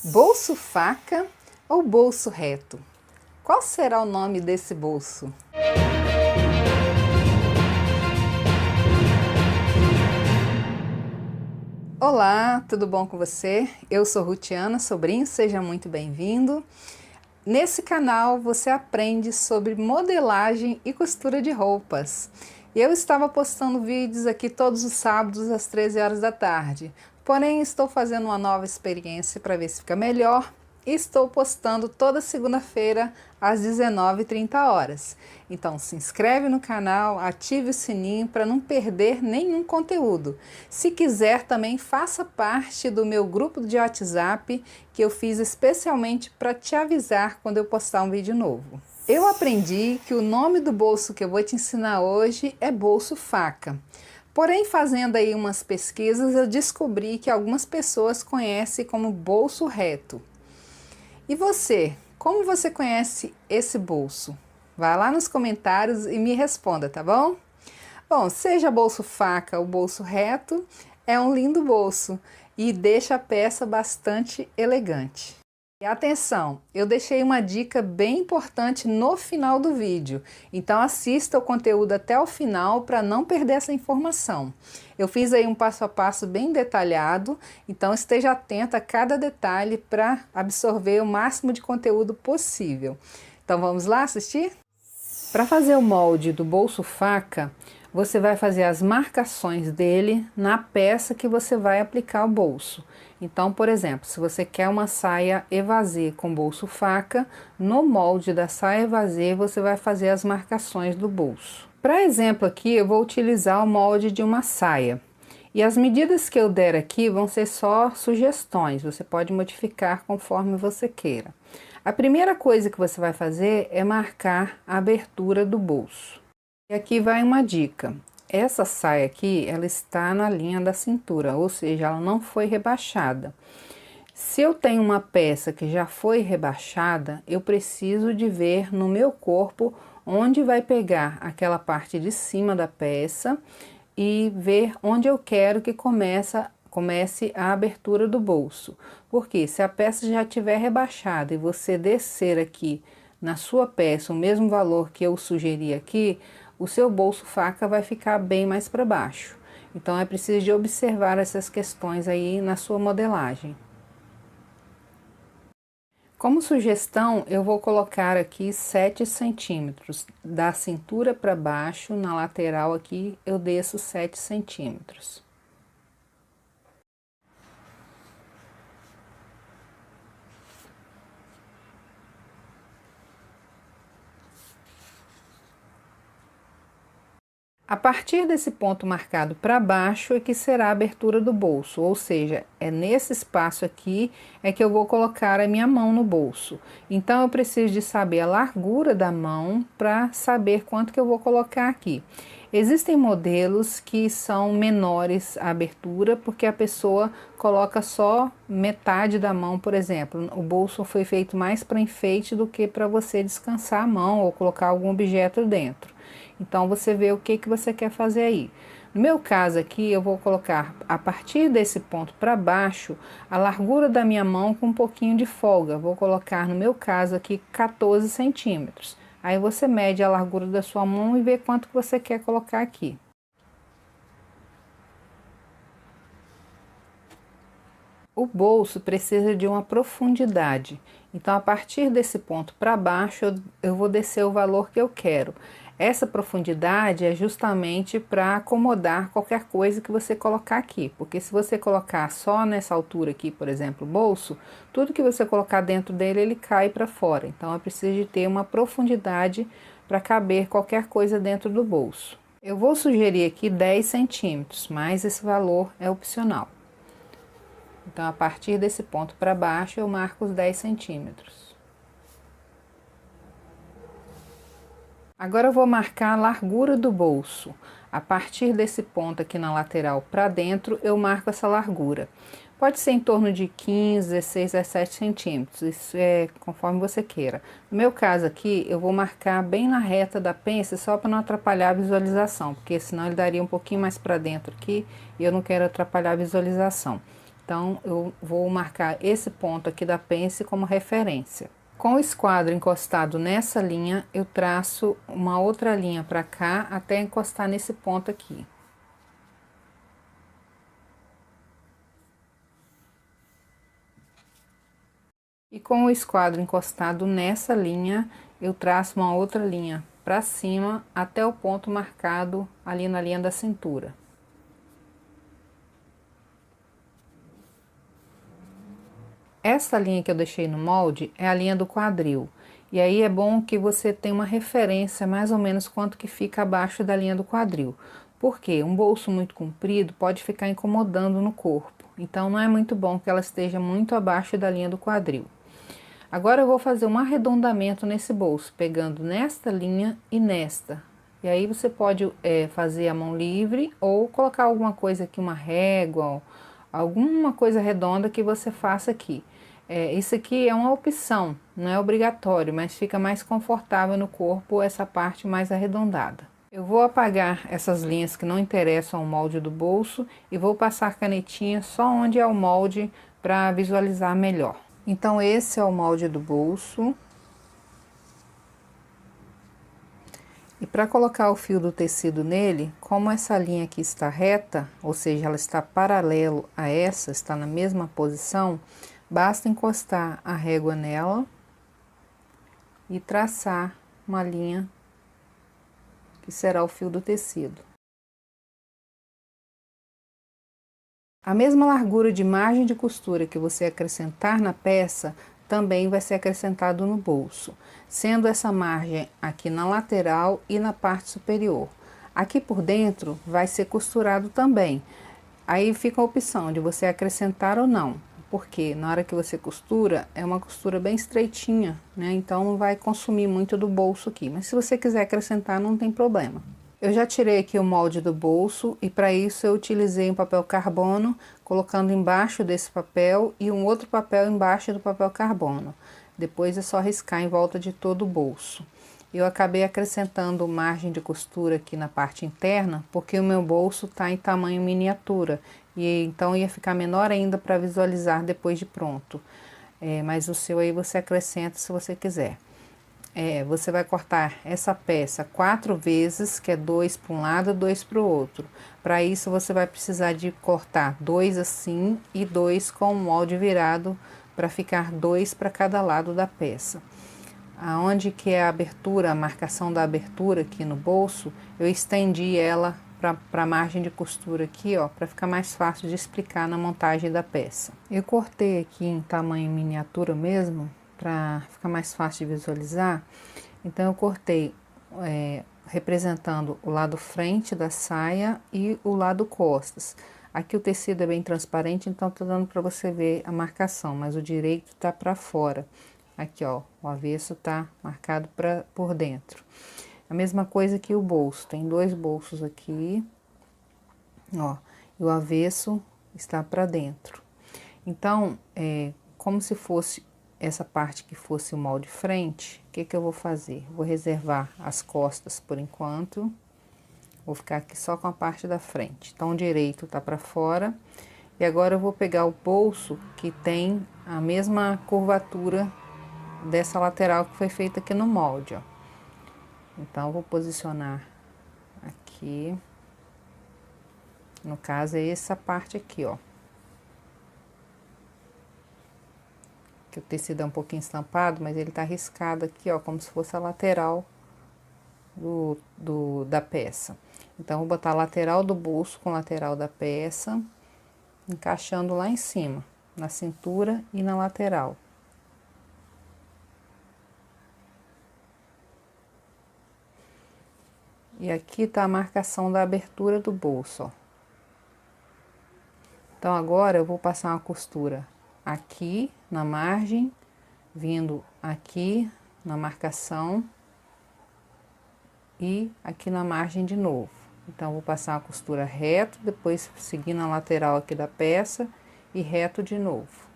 Bolso faca ou bolso reto? Qual será o nome desse bolso? Olá, tudo bom com você? Eu sou Rutiana Sobrinho, seja muito bem-vindo. Nesse canal você aprende sobre modelagem e costura de roupas. Eu estava postando vídeos aqui todos os sábados às 13 horas da tarde, porém estou fazendo uma nova experiência para ver se fica melhor e estou postando toda segunda-feira às 19h30. Então se inscreve no canal, ative o sininho para não perder nenhum conteúdo. Se quiser também faça parte do meu grupo de WhatsApp que eu fiz especialmente para te avisar quando eu postar um vídeo novo. Eu aprendi que o nome do bolso que eu vou te ensinar hoje é bolso faca. Porém, fazendo aí umas pesquisas, eu descobri que algumas pessoas conhecem como bolso reto. E você, como você conhece esse bolso? Vá lá nos comentários e me responda, tá bom? Bom, seja bolso faca ou bolso reto, é um lindo bolso e deixa a peça bastante elegante. E atenção, eu deixei uma dica bem importante no final do vídeo, então assista o conteúdo até o final para não perder essa informação. Eu fiz aí um passo a passo bem detalhado, então esteja atento a cada detalhe para absorver o máximo de conteúdo possível. Então vamos lá assistir? Para fazer o molde do bolso faca, você vai fazer as marcações dele na peça que você vai aplicar o bolso. Então, por exemplo, se você quer uma saia evasê com bolso faca, no molde da saia evasê você vai fazer as marcações do bolso. Para exemplo aqui, eu vou utilizar o molde de uma saia. E as medidas que eu der aqui vão ser só sugestões, você pode modificar conforme você queira. A primeira coisa que você vai fazer é marcar a abertura do bolso. E aqui vai uma dica. Essa saia aqui, ela está na linha da cintura, ou seja, ela não foi rebaixada. Se eu tenho uma peça que já foi rebaixada, eu preciso de ver no meu corpo onde vai pegar aquela parte de cima da peça e ver onde eu quero que comece a abertura do bolso. Porque se a peça já estiver rebaixada e você descer aqui na sua peça o mesmo valor que eu sugeri aqui, o seu bolso faca vai ficar bem mais para baixo. Então é preciso de observar essas questões aí na sua modelagem. Como sugestão, eu vou colocar aqui 7 centímetros. Da cintura para baixo, na lateral aqui, eu desço 7 centímetros. A partir desse ponto marcado para baixo é que será a abertura do bolso, ou seja, é nesse espaço aqui é que eu vou colocar a minha mão no bolso. Então eu preciso de saber a largura da mão para saber quanto que eu vou colocar aqui. Existem modelos que são menores a abertura porque a pessoa coloca só metade da mão, por exemplo. O bolso foi feito mais para enfeite do que para você descansar a mão ou colocar algum objeto dentro. Então você vê o que você quer fazer aí. No meu caso aqui, eu vou colocar a partir desse ponto para baixo a largura da minha mão com um pouquinho de folga. Vou colocar no meu caso aqui 14 centímetros. Aí você mede a largura da sua mão e vê quanto que você quer colocar aqui. O bolso precisa de uma profundidade, então a partir desse ponto para baixo eu vou descer o valor que eu quero. Essa profundidade é justamente para acomodar qualquer coisa que você colocar aqui, porque se você colocar só nessa altura aqui, por exemplo, o bolso, tudo que você colocar dentro dele, ele cai para fora. Então, é preciso de ter uma profundidade para caber qualquer coisa dentro do bolso. Eu vou sugerir aqui 10 centímetros, mas esse valor é opcional. Então, a partir desse ponto para baixo, eu marco os 10 centímetros. Agora eu vou marcar a largura do bolso. A partir desse ponto aqui na lateral para dentro, eu marco essa largura. Pode ser em torno de 15, 16, 17 centímetros, isso é conforme você queira. No meu caso aqui, eu vou marcar bem na reta da pence, só para não atrapalhar a visualização, porque senão ele daria um pouquinho mais para dentro aqui e eu não quero atrapalhar a visualização. Então, eu vou marcar esse ponto aqui da pence como referência. Com o esquadro encostado nessa linha, eu traço uma outra linha para cá até encostar nesse ponto aqui. E com o esquadro encostado nessa linha, eu traço uma outra linha para cima até o ponto marcado ali na linha da cintura. Essa linha que eu deixei no molde é a linha do quadril. E aí é bom que você tenha uma referência mais ou menos quanto que fica abaixo da linha do quadril. Porque um bolso muito comprido pode ficar incomodando no corpo. Então não é muito bom que ela esteja muito abaixo da linha do quadril. Agora eu vou fazer um arredondamento nesse bolso, pegando nesta linha e nesta. E aí você pode fazer a mão livre ou colocar alguma coisa aqui, uma régua, alguma coisa redonda que você faça aqui. Isso aqui é uma opção, não é obrigatório, mas fica mais confortável no corpo essa parte mais arredondada. Eu vou apagar essas linhas que não interessam ao molde do bolso e vou passar canetinha só onde é o molde para visualizar melhor. Então, esse é o molde do bolso. E para colocar o fio do tecido nele, como essa linha aqui está reta, ou seja, ela está paralelo a essa, está na mesma posição, basta encostar a régua nela e traçar uma linha que será o fio do tecido. A mesma largura de margem de costura que você acrescentar na peça também vai ser acrescentado no bolso, sendo essa margem aqui na lateral e na parte superior. Aqui por dentro vai ser costurado também. Aí fica a opção de você acrescentar ou não, porque na hora que você costura é uma costura bem estreitinha, né? Então não vai consumir muito do bolso aqui, mas se você quiser acrescentar não tem problema. Eu já tirei aqui o molde do bolso e para isso eu utilizei um papel carbono, colocando embaixo desse papel e um outro papel embaixo do papel carbono. Depois é só riscar em volta de todo o bolso. Eu acabei acrescentando margem de costura aqui na parte interna, porque o meu bolso está em tamanho miniatura, e então ia ficar menor ainda para visualizar depois de pronto. Mas o seu aí você acrescenta se você quiser. Você vai cortar essa peça 4 vezes, que é 2 para um lado, 2 para o outro. Para isso, você vai precisar de cortar 2 assim e 2 com o molde virado, para ficar 2 para cada lado da peça. Aonde que é a abertura, a marcação da abertura aqui no bolso, eu estendi ela para a margem de costura aqui, ó, para ficar mais fácil de explicar na montagem da peça. Eu cortei aqui em tamanho miniatura mesmo, para ficar mais fácil de visualizar. Então eu cortei representando o lado frente da saia e o lado costas. Aqui o tecido é bem transparente, então tá dando para você ver a marcação, mas o direito tá para fora. Aqui, ó, o avesso tá marcado por dentro. A mesma coisa que o bolso, tem 2 bolsos aqui, ó, e o avesso está para dentro. Então, como se fosse essa parte que fosse o molde frente, o que que eu vou fazer? Vou reservar as costas por enquanto, vou ficar aqui só com a parte da frente. Então, o direito tá para fora, e agora eu vou pegar o bolso que tem a mesma curvatura dessa lateral que foi feita aqui no molde, ó. Então, eu vou posicionar aqui, no caso é essa parte aqui, ó. Que o tecido é um pouquinho estampado, mas ele tá riscado aqui, ó, como se fosse a lateral da peça. Então, vou botar a lateral do bolso com a lateral da peça, encaixando lá em cima, na cintura e na lateral. E aqui tá a marcação da abertura do bolso, ó. Então, agora eu vou passar uma costura aqui na margem, vindo aqui na marcação e aqui na margem de novo. Então, vou passar a costura reto, depois seguir na lateral aqui da peça e reto de novo.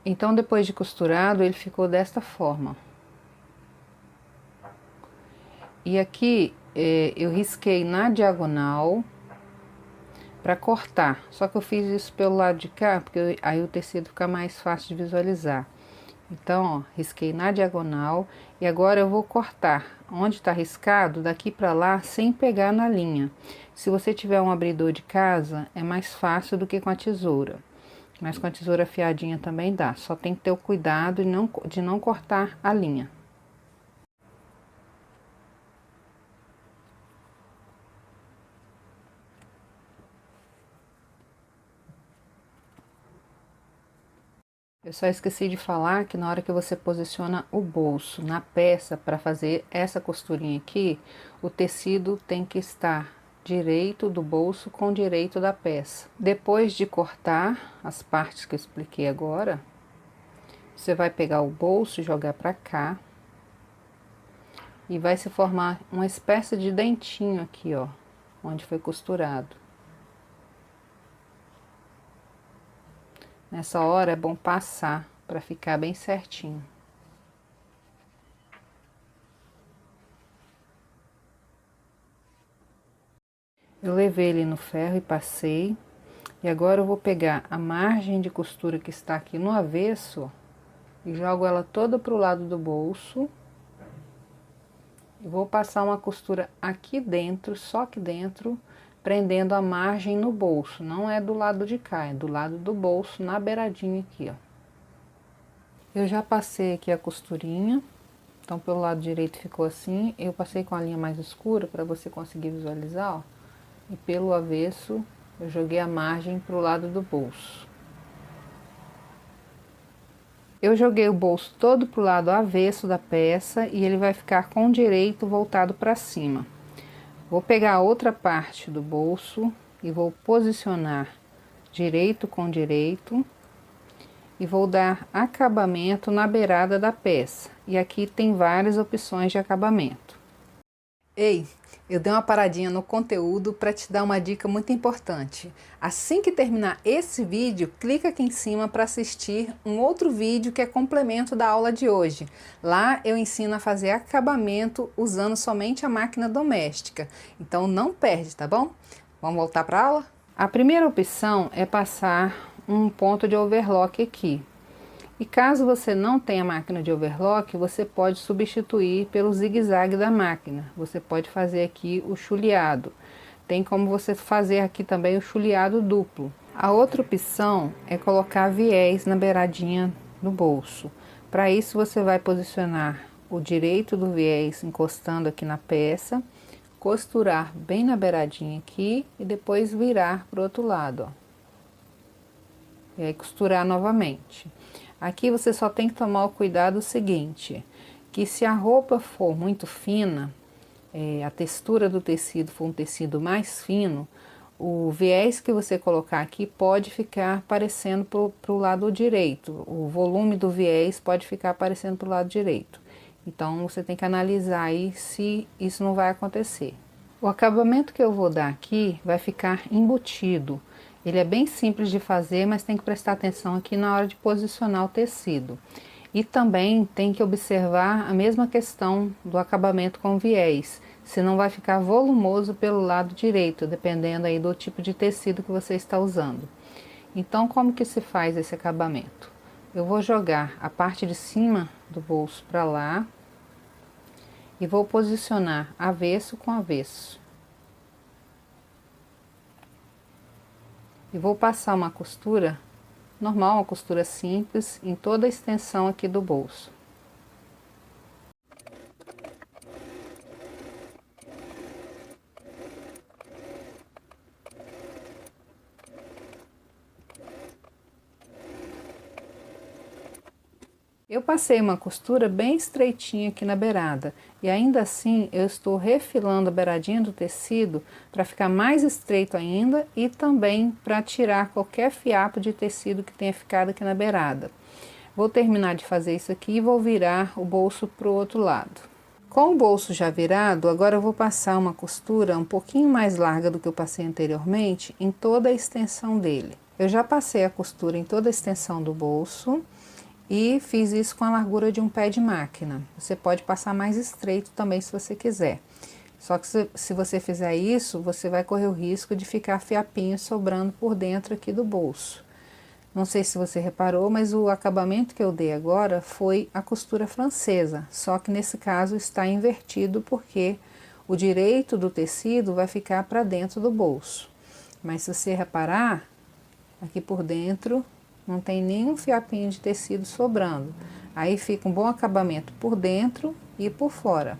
Então, depois de costurado, ele ficou desta forma. E aqui eu risquei na diagonal para cortar. Só que eu fiz isso pelo lado de cá, porque aí o tecido fica mais fácil de visualizar. Então, ó, risquei na diagonal e agora eu vou cortar onde tá riscado daqui para lá sem pegar na linha. Se você tiver um abridor de casa, é mais fácil do que com a tesoura. Mas com a tesoura afiadinha também dá. Só tem que ter o cuidado de não cortar a linha. Eu só esqueci de falar que na hora que você posiciona o bolso na peça para fazer essa costurinha aqui, o tecido tem que estar direito do bolso com direito da peça. Depois de cortar as partes que eu expliquei agora, você vai pegar o bolso e jogar para cá. E vai se formar uma espécie de dentinho aqui, ó, onde foi costurado. Nessa hora é bom passar para ficar bem certinho. Eu levei ele no ferro e passei. E agora eu vou pegar a margem de costura que está aqui no avesso, ó, e jogo ela toda pro lado do bolso. E vou passar uma costura aqui dentro, só aqui dentro, prendendo a margem no bolso. Não é do lado de cá, é do lado do bolso, na beiradinha aqui, ó. Eu já passei aqui a costurinha, então pelo lado direito ficou assim. Eu passei com a linha mais escura para você conseguir visualizar, ó. E pelo avesso eu joguei a margem pro lado do bolso. Eu joguei o bolso todo pro lado avesso da peça e ele vai ficar com o direito voltado para cima. Vou pegar a outra parte do bolso e vou posicionar direito com direito e vou dar acabamento na beirada da peça. E aqui tem várias opções de acabamento. Ei, eu dei uma paradinha no conteúdo para te dar uma dica muito importante. Assim que terminar esse vídeo, clica aqui em cima para assistir um outro vídeo que é complemento da aula de hoje. Lá eu ensino a fazer acabamento usando somente a máquina doméstica. Então não perde, tá bom? Vamos voltar para a aula? A primeira opção é passar um ponto de overlock aqui. E caso você não tenha máquina de overlock, você pode substituir pelo zigue-zague da máquina. Você pode fazer aqui o chuleado. Tem como você fazer aqui também o chuleado duplo. A outra opção é colocar viés na beiradinha do bolso. Para isso você vai posicionar o direito do viés encostando aqui na peça, costurar bem na beiradinha aqui e depois virar para o outro lado, ó. E aí costurar novamente. Aqui você só tem que tomar o cuidado seguinte, que se a roupa for muito fina, a textura do tecido for um tecido mais fino, o viés que você colocar aqui pode ficar aparecendo para o lado direito, o volume do viés pode ficar aparecendo para o lado direito. Então você tem que analisar aí se isso não vai acontecer. O acabamento que eu vou dar aqui vai ficar embutido. Ele é bem simples de fazer, mas tem que prestar atenção aqui na hora de posicionar o tecido. E também tem que observar a mesma questão do acabamento com viés, senão vai ficar volumoso pelo lado direito, dependendo aí do tipo de tecido que você está usando. Então, como que se faz esse acabamento? Eu vou jogar a parte de cima do bolso para lá e vou posicionar avesso com avesso. E vou passar uma costura normal, uma costura simples, em toda a extensão aqui do bolso. Eu passei uma costura bem estreitinha aqui na beirada e ainda assim eu estou refilando a beiradinha do tecido para ficar mais estreito ainda e também para tirar qualquer fiapo de tecido que tenha ficado aqui na beirada. Vou terminar de fazer isso aqui e vou virar o bolso para o outro lado. Com o bolso já virado, agora eu vou passar uma costura um pouquinho mais larga do que eu passei anteriormente em toda a extensão dele. Eu já passei a costura em toda a extensão do bolso. e fiz isso com a largura de um pé de máquina. Você pode passar mais estreito também se você quiser. Só que se você fizer isso, você vai correr o risco de ficar fiapinho sobrando por dentro aqui do bolso. Não sei se você reparou, mas o acabamento que eu dei agora foi a costura francesa, só que nesse caso está invertido porque o direito do tecido vai ficar para dentro do bolso. Mas se você reparar, aqui por dentro não tem nenhum fiapinho de tecido sobrando. Aí fica um bom acabamento por dentro e por fora.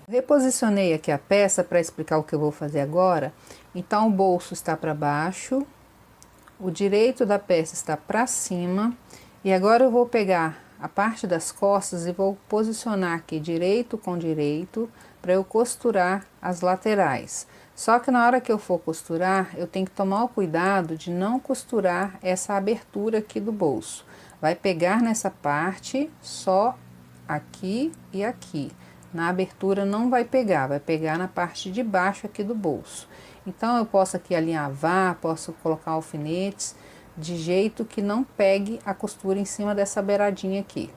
Reposicionei aqui a peça para explicar o que eu vou fazer agora. Então o bolso está para baixo, o direito da peça está para cima e agora eu vou pegar a parte das costas e vou posicionar aqui direito com direito para eu costurar as laterais. Só que na hora que eu for costurar, eu tenho que tomar o cuidado de não costurar essa abertura aqui do bolso. Vai pegar nessa parte só aqui e aqui. Na abertura não vai pegar na parte de baixo aqui do bolso. Então eu posso aqui alinhavar, posso colocar alfinetes, de jeito que não pegue a costura em cima dessa beiradinha aqui.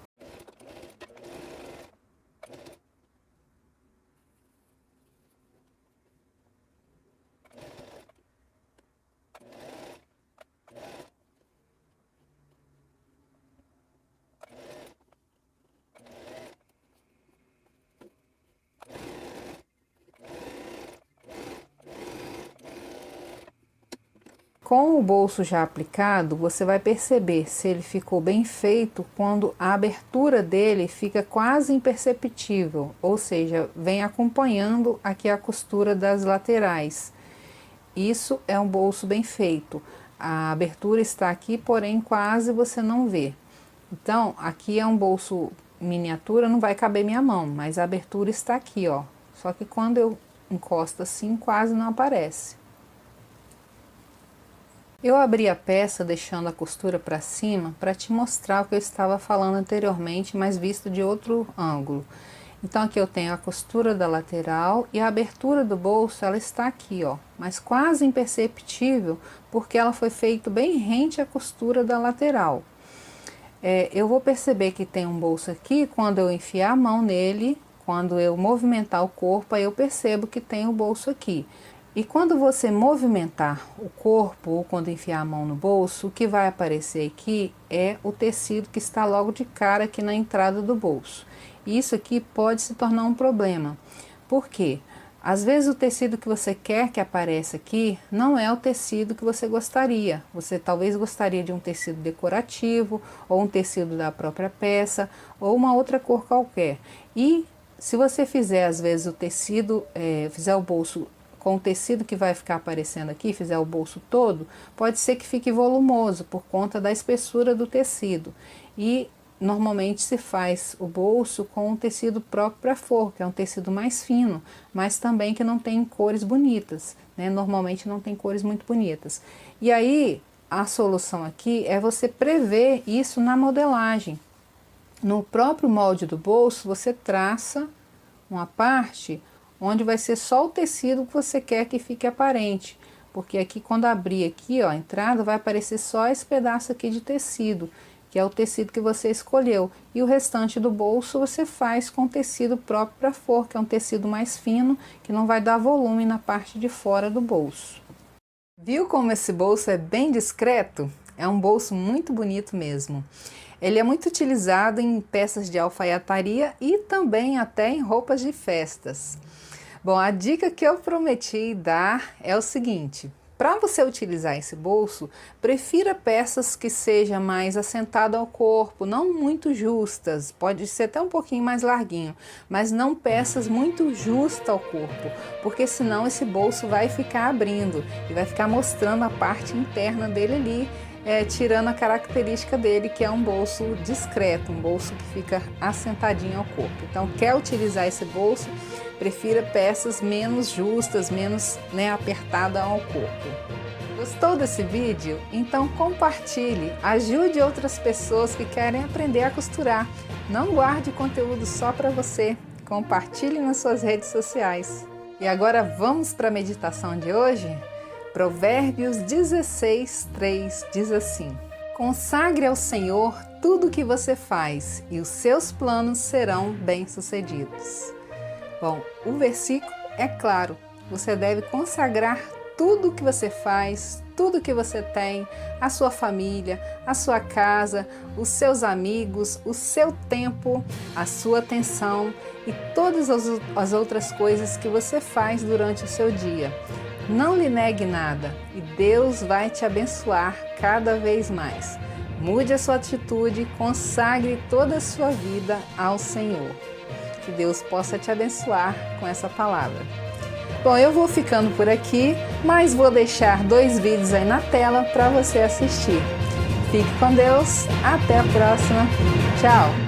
Com o bolso já aplicado, você vai perceber se ele ficou bem feito quando a abertura dele fica quase imperceptível, ou seja, vem acompanhando aqui a costura das laterais. Isso é um bolso bem feito. A abertura está aqui, porém quase você não vê. Então, aqui é um bolso miniatura, não vai caber minha mão, mas a abertura está aqui, ó. Só que quando eu encosto assim, quase não aparece. Eu abri a peça deixando a costura para cima para te mostrar o que eu estava falando anteriormente, mas visto de outro ângulo. Então aqui eu tenho a costura da lateral e a abertura do bolso, ela está aqui, ó, mas quase imperceptível porque ela foi feita bem rente à costura da lateral. Eu vou perceber que tem um bolso aqui quando eu enfiar a mão nele, quando eu movimentar o corpo, aí eu percebo que tem o bolso aqui. E quando você movimentar o corpo ou quando enfiar a mão no bolso, o que vai aparecer aqui é o tecido que está logo de cara aqui na entrada do bolso. E isso aqui pode se tornar um problema. Por quê? Às vezes o tecido que você quer que apareça aqui não é o tecido que você gostaria. Você talvez gostaria de um tecido decorativo, ou um tecido da própria peça, ou uma outra cor qualquer. E se você fizer às vezes o tecido, fizer o bolso com o tecido que vai ficar aparecendo aqui, fizer o bolso todo, pode ser que fique volumoso por conta da espessura do tecido. E normalmente se faz o bolso com um tecido próprio para forro, que é um tecido mais fino, mas também que não tem cores bonitas, né? Normalmente não tem cores muito bonitas. E aí a solução aqui é você prever isso na modelagem. No próprio molde do bolso, você traça uma parte onde vai ser só o tecido que você quer que fique aparente, porque aqui quando abrir aqui, ó, a entrada, vai aparecer só esse pedaço aqui de tecido, que é o tecido que você escolheu, e o restante do bolso você faz com tecido próprio para forro, que é um tecido mais fino, que não vai dar volume na parte de fora do bolso. Viu como esse bolso é bem discreto? É um bolso muito bonito mesmo. Ele é muito utilizado em peças de alfaiataria e também até em roupas de festas. Bom, a dica que eu prometi dar é o seguinte: para você utilizar esse bolso, prefira peças que sejam mais assentadas ao corpo, não muito justas, pode ser até um pouquinho mais larguinho, mas não peças muito justas ao corpo, porque senão esse bolso vai ficar abrindo e vai ficar mostrando a parte interna dele ali, tirando a característica dele, que é um bolso discreto, um bolso que fica assentadinho ao corpo. Então, quer utilizar esse bolso, prefira peças menos justas, menos apertada ao corpo. Gostou desse vídeo? Então compartilhe, ajude outras pessoas que querem aprender a costurar. Não guarde conteúdo só para você, compartilhe nas suas redes sociais. E agora vamos para a meditação de hoje? Provérbios 16:3 diz assim: Consagre ao Senhor tudo o que você faz e os seus planos serão bem-sucedidos. Bom, o versículo é claro, você deve consagrar tudo o que você faz, tudo o que você tem, a sua família, a sua casa, os seus amigos, o seu tempo, a sua atenção e todas as outras coisas que você faz durante o seu dia. Não lhe negue nada e Deus vai te abençoar cada vez mais. Mude a sua atitude e consagre toda a sua vida ao Senhor. Que Deus possa te abençoar com essa palavra. Bom, eu vou ficando por aqui, mas vou deixar 2 vídeos aí na tela para você assistir. Fique com Deus, até a próxima. Tchau!